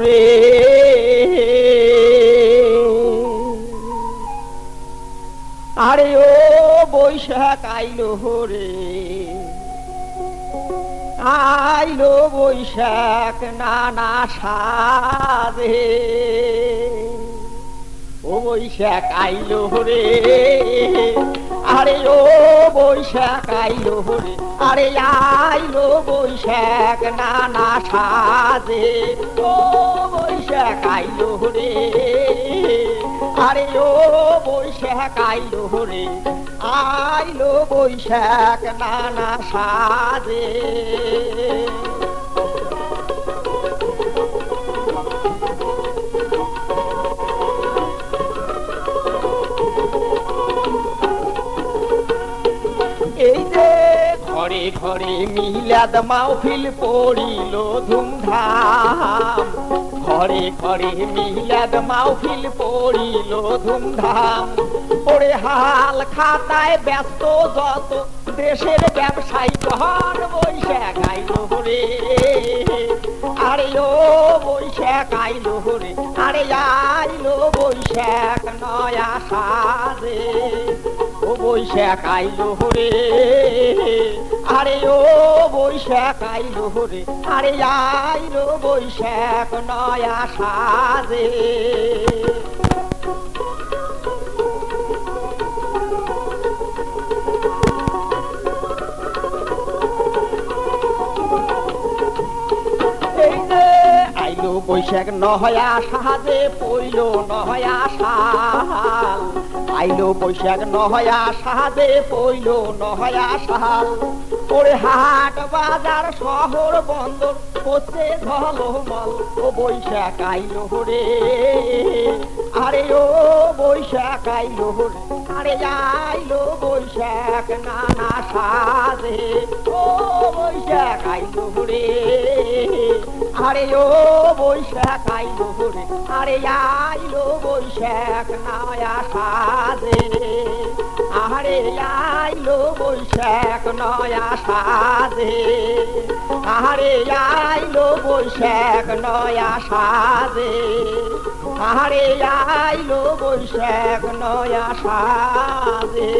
রে আরে ও বৈশাখ আইলো রে, আইলো বৈশাখ নানা সাজে। ও বৈশাখ আইলো রে, আরে ও বৈশাখ আইলো রে, আরে আইলো বৈশাখ নানা সাজে। ও বৈশাখ আইলো রে, আরে ও বৈশাখ আইলো রে, আইলো বৈশাখ নানা সাজে। এই যে ঘরে ঘরে মিলাদ মাহফিল পড়িল ধুমধাম, ঘরে ঘরে মিলাদ মাহফিল পড়িল ধুমধাম। ওরে হাল খাতায় ব্যস্ত যত দেশের ব্যবসায়ী ঘর বৈশাখ আইলো রে, আরে ও বৈশাখ আইলো রে, আরে আইলো বৈশাখ নয়া সাজে। ও বৈশাখ আইলো রে, আরে ও বৈশাখ আইলো রে, আরে আইলো বৈশাখ নয়া সাজে। আইলো বৈশাখ নয়া সাজে, পইল নয়া সাল। আইলো বৈশাখ নয়া সাজে, পইল নয়া সাল। ওরে হাট বাজার শহর বন্দর হচ্ছে ঝলমল। ও বৈশাখ আইলো রে, আরে ও বৈশাখ আইলো রে, আরে আইলো বৈশাখ নানা সাজে। ও বৈশাখ আইলো রে, আরে ও বৈশাখ আইলো রে, আরে আইলো বৈশাখ নয়া সাজে। আরে আইলো বৈশাখ নয়া সাজে, আরে আইলো বৈশাখ নয়া সাজে, আরে আইলো বৈশাখ নয়া সাজে।